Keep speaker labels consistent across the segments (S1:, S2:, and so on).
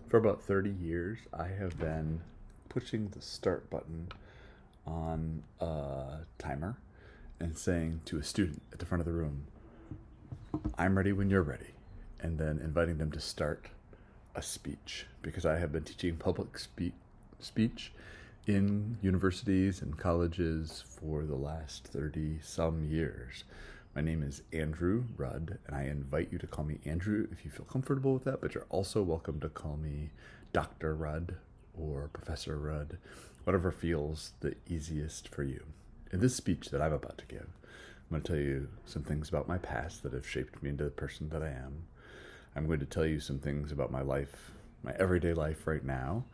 S1: For about 30 years, I have been pushing the start button on a timer and saying to a student at the front of the room, I'm ready when you're ready, and then inviting them to start a speech because I have been teaching speech in universities and colleges for the last 30 some years. My name is Andrew Rudd, and I invite you to call me Andrew if you feel comfortable with that, but you're also welcome to call me Dr. Rudd or Professor Rudd, whatever feels the easiest for you. In this speech that I'm about to give, I'm going to tell you some things about my past that have shaped me into the person that I am. I'm going to tell you some things about my life, my everyday life right now,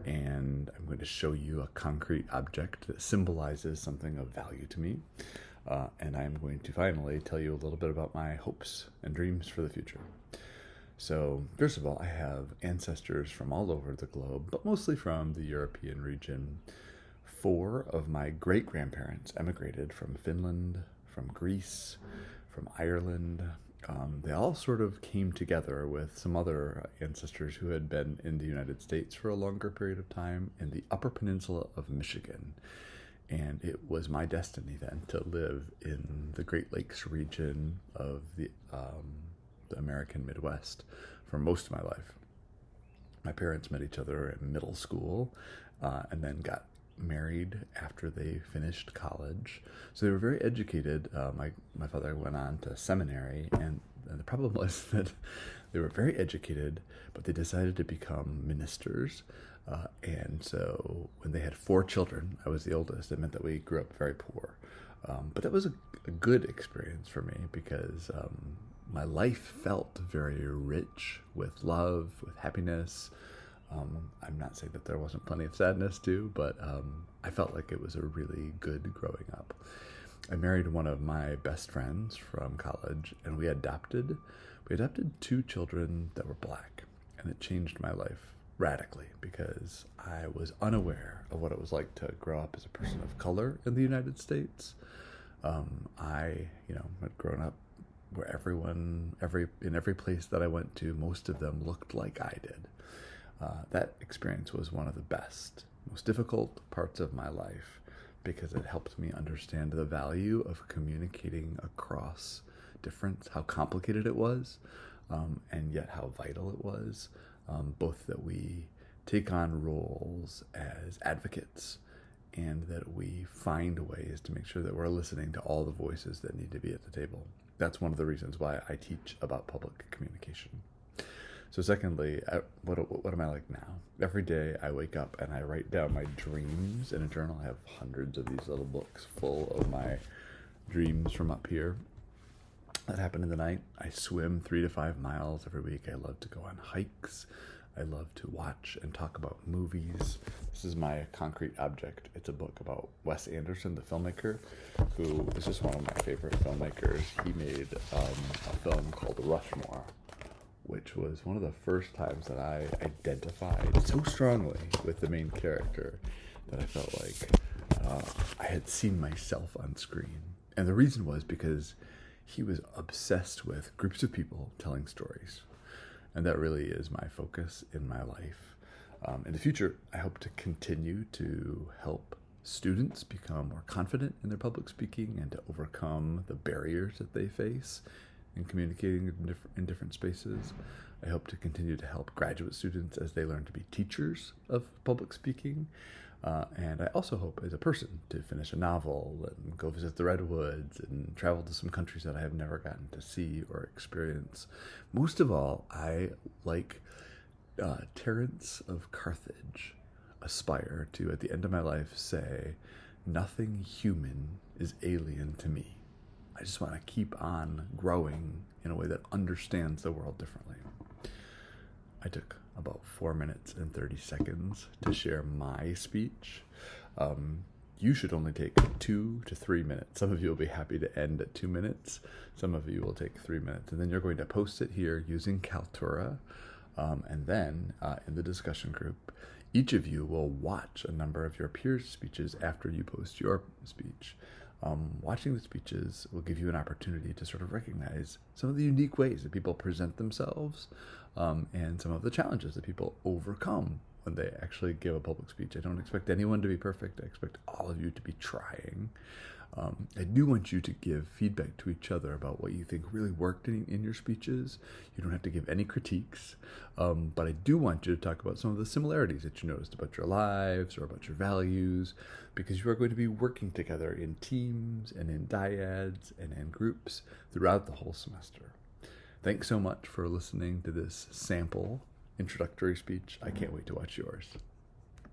S1: and I'm going to show you a concrete object that symbolizes something of value to me. And I'm going to finally tell you a little bit about my hopes and dreams for the future. So, first of all, I have ancestors from all over the globe, but mostly from the European region. 4 of my great-grandparents emigrated from Finland, from Greece, from Ireland. They all sort of came together with some other ancestors who had been in the United States for a longer period of time in the Upper Peninsula of Michigan. And it was my destiny then to live in the Great Lakes region of the American Midwest for most of my life. My parents met each other in middle school and then got married after they finished college. So they were very educated. My father went on to seminary, and the problem was that they were very educated, but they decided to become ministers. And so when they had 4 children, I was the oldest. It meant that we grew up very poor. But that was a good experience for me because my life felt very rich with love, with happiness. I'm not saying that there wasn't plenty of sadness too, but I felt like it was a really good growing up. I married one of my best friends from college, and we adopted 2 children that were black, and it changed my life radically because I was unaware of what it was like to grow up as a person of color in the United States. Had grown up where in every place that I went to, most of them looked like I did. That experience was one of the best, most difficult parts of my life because it helped me understand the value of communicating across difference, how complicated it was, and yet how vital it was, both that we take on roles as advocates and that we find ways to make sure that we're listening to all the voices that need to be at the table. That's one of the reasons why I teach about public communication. So secondly, what am I like now? Every day I wake up and I write down my dreams in a journal. I have hundreds of these little books full of my dreams from up here that happen in the night. I swim 3 to 5 miles every week. I love to go on hikes. I love to watch and talk about movies. This is my concrete object. It's a book about Wes Anderson, the filmmaker, who is just one of my favorite filmmakers. He made a film called Rushmore, which was one of the first times that I identified so strongly with the main character that I felt like I had seen myself on screen. And the reason was because he was obsessed with groups of people telling stories. And that really is my focus in my life. In the future, I hope to continue to help students become more confident in their public speaking and to overcome the barriers that they face in communicating in different spaces. I hope to continue to help graduate students as they learn to be teachers of public speaking. And I also hope as a person to finish a novel and go visit the redwoods and travel to some countries that I have never gotten to see or experience. Most of all, I like Terence of Carthage aspire to, at the end of my life, say, nothing human is alien to me. I just want to keep on growing in a way that understands the world differently. I took about 4 minutes and 30 seconds to share my speech. You should only take 2 to 3 minutes. Some of you will be happy to end at 2 minutes. Some of you will take 3 minutes. And then you're going to post it here using Kaltura. And then in the discussion group, each of you will watch a number of your peers' speeches after you post your speech. Watching the speeches will give you an opportunity to sort of recognize some of the unique ways that people present themselves, and some of the challenges that people overcome when they actually give a public speech. I don't expect anyone to be perfect. I expect all of you to be trying. I do want you to give feedback to each other about what you think really worked in your speeches. You don't have to give any critiques, but I do want you to talk about some of the similarities that you noticed about your lives or about your values, because you are going to be working together in teams and in dyads and in groups throughout the whole semester. Thanks so much for listening to this sample introductory speech. I can't wait to watch yours.